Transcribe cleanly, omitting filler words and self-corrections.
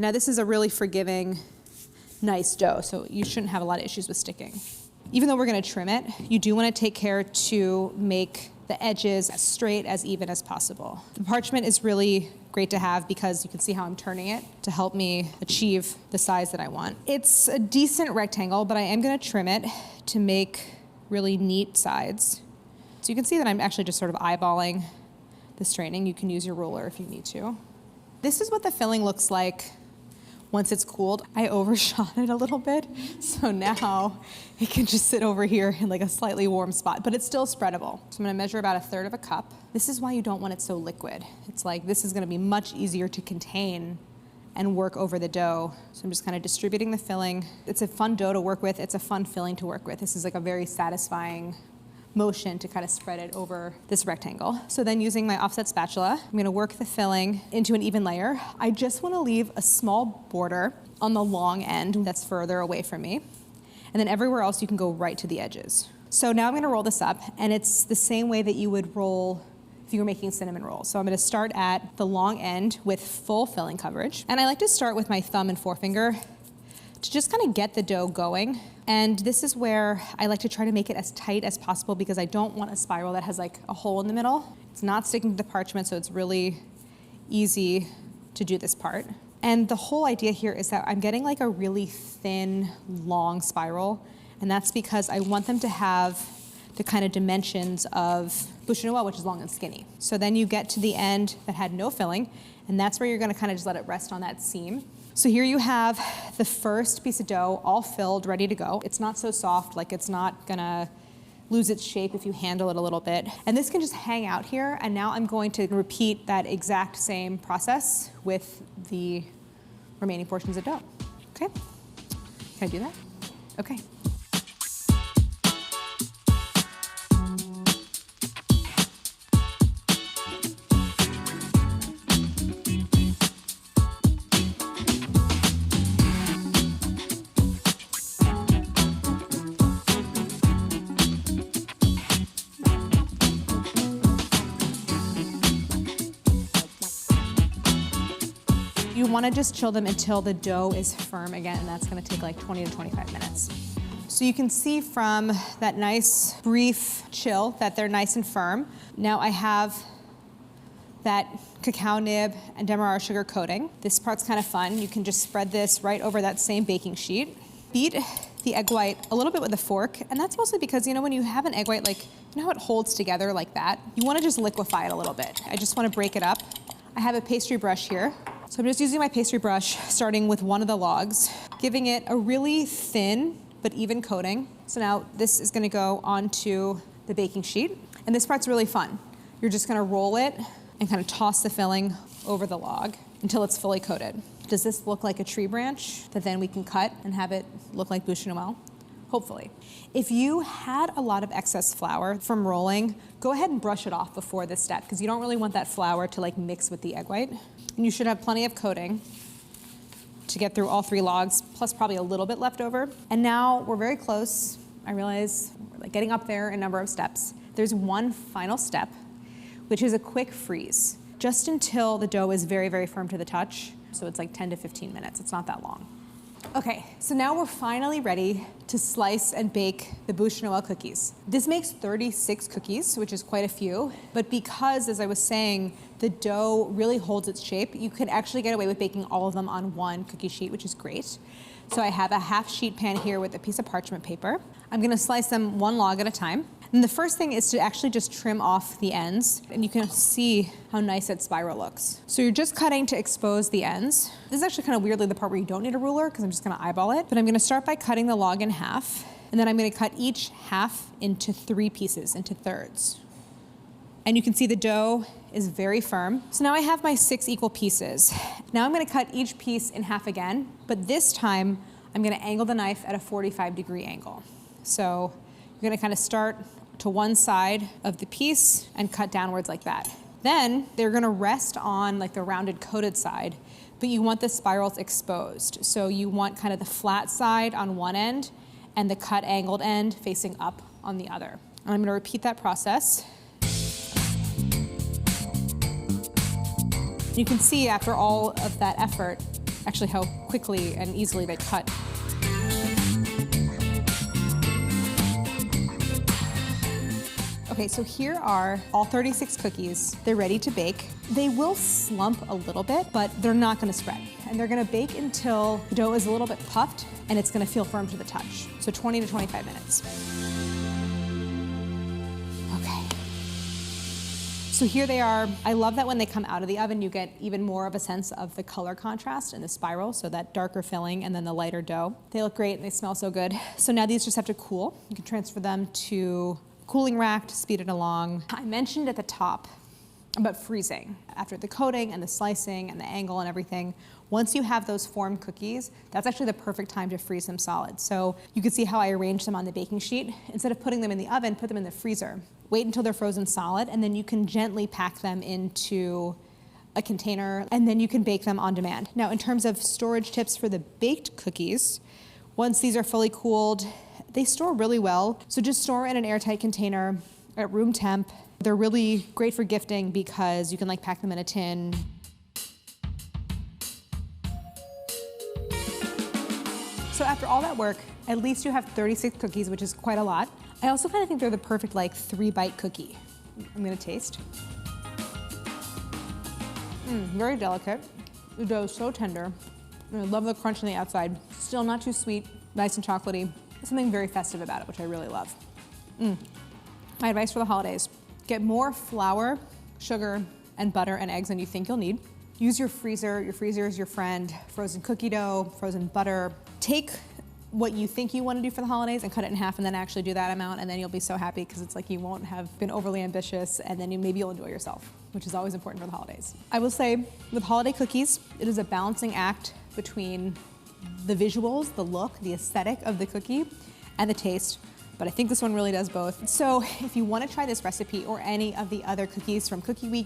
Now this is a really forgiving, nice dough, so you shouldn't have a lot of issues with sticking. Even though we're gonna trim it, you do wanna take care to make the edges as straight, as even as possible. The parchment is really great to have because you can see how I'm turning it to help me achieve the size that I want. It's a decent rectangle, but I am gonna trim it to make really neat sides. So you can see that I'm actually just sort of eyeballing the straining. You can use your ruler if you need to. This is what the filling looks like once it's cooled. I overshot it a little bit, so now it can just sit over here in like a slightly warm spot, but it's still spreadable. So I'm gonna measure about 1/3 of a cup. This is why you don't want it so liquid. It's like, this is gonna be much easier to contain and work over the dough. So I'm just kind of distributing the filling. It's a fun dough to work with. It's a fun filling to work with. This is like a very satisfying motion to kind of spread it over this rectangle. So then using my offset spatula, I'm gonna work the filling into an even layer. I just wanna leave a small border on the long end that's further away from me. And then everywhere else you can go right to the edges. So now I'm gonna roll this up, and it's the same way that you would roll if you were making cinnamon rolls. So I'm gonna start at the long end with full filling coverage. And I like to start with my thumb and forefinger to just kind of get the dough going. And this is where I like to try to make it as tight as possible because I don't want a spiral that has like a hole in the middle. It's not sticking to the parchment, so it's really easy to do this part. And the whole idea here is that I'm getting like a really thin, long spiral, and that's because I want them to have the kind of dimensions of Bûche Noël, which is long and skinny. So then you get to the end that had no filling, and that's where you're gonna kind of just let it rest on that seam. So here you have the first piece of dough all filled, ready to go. It's not so soft, like it's not gonna lose its shape if you handle it a little bit. And this can just hang out here, and now I'm going to repeat that exact same process with the remaining portions of dough. Okay? Can I do that? Okay. You want to just chill them until the dough is firm again, and that's going to take like 20 to 25 minutes. So you can see from that nice brief chill that they're nice and firm. Now I have that cacao nib and demerara sugar coating. This part's kind of fun. You can just spread this right over that same baking sheet. Beat the egg white a little bit with a fork, and that's mostly because, you know, when you have an egg white, like, you know how it holds together like that? You want to just liquefy it a little bit. I just want to break it up. I have a pastry brush here. So I'm just using my pastry brush, starting with one of the logs, giving it a really thin but even coating. So now this is gonna go onto the baking sheet. And this part's really fun. You're just gonna roll it and kind of toss the filling over the log until it's fully coated. Does this look like a tree branch that then we can cut and have it look like Bûche Noël? Hopefully. If you had a lot of excess flour from rolling, go ahead and brush it off before this step because you don't really want that flour to like mix with the egg white. And you should have plenty of coating to get through all 3 logs, plus probably a little bit left over. And now we're very close. I realize we're like getting up there in number of steps. There's one final step, which is a quick freeze, just until the dough is very, very firm to the touch. So it's like 10 to 15 minutes. It's not that long. Okay, so now we're finally ready to slice and bake the Bûche Noël cookies. This makes 36 cookies, which is quite a few, but because, as I was saying, the dough really holds its shape, you could actually get away with baking all of them on one cookie sheet, which is great. So I have a half sheet pan here with a piece of parchment paper. I'm gonna slice them 1 log at a time. And the first thing is to actually just trim off the ends, and you can see how nice that spiral looks. So you're just cutting to expose the ends. This is actually kind of weirdly the part where you don't need a ruler because I'm just gonna eyeball it. But I'm gonna start by cutting the log in half, and then I'm gonna cut each half into 3 pieces, into thirds. And you can see the dough is very firm. So now I have my 6 equal pieces. Now I'm gonna cut each piece in half again, but this time I'm gonna angle the knife at a 45-degree angle. So you're gonna kind of start to one side of the piece and cut downwards like that. Then they're gonna rest on like the rounded coated side, but you want the spirals exposed. So you want kind of the flat side on one end and the cut angled end facing up on the other. And I'm gonna repeat that process. You can see after all of that effort actually how quickly and easily they cut. Okay, so here are all 36 cookies. They're ready to bake. They will slump a little bit, but they're not gonna spread. And they're gonna bake until the dough is a little bit puffed and it's gonna feel firm to the touch. So 20 to 25 minutes. Okay. So here they are. I love that when they come out of the oven, you get even more of a sense of the color contrast in the spiral, so that darker filling and then the lighter dough. They look great and they smell so good. So now these just have to cool. You can transfer them to cooling rack to speed it along. I mentioned at the top about freezing. After the coating and the slicing and the angle and everything, once you have those formed cookies, that's actually the perfect time to freeze them solid. So you can see how I arranged them on the baking sheet. Instead of putting them in the oven, put them in the freezer. Wait until they're frozen solid, and then you can gently pack them into a container, and then you can bake them on demand. Now, in terms of storage tips for the baked cookies, once these are fully cooled, they store really well. So just store in an airtight container at room temp. They're really great for gifting because you can like pack them in a tin. So after all that work, at least you have 36 cookies, which is quite a lot. I also kind of think they're the perfect like 3-bite cookie. I'm gonna taste. Very delicate. The dough is so tender. I love the crunch on the outside. Still not too sweet, nice and chocolatey. There's something very festive about it, which I really love. My advice for the holidays: get more flour, sugar, and butter and eggs than you think you'll need. Use your freezer. Your freezer is your friend. Frozen cookie dough, frozen butter. Take what you think you want to do for the holidays and cut it in half and then actually do that amount, and then you'll be so happy because it's like you won't have been overly ambitious, and then maybe you'll enjoy yourself, which is always important for the holidays. I will say with holiday cookies, it is a balancing act between the visuals, the look, the aesthetic of the cookie, and the taste. But I think this one really does both. So if you want to try this recipe or any of the other cookies from Cookie Week,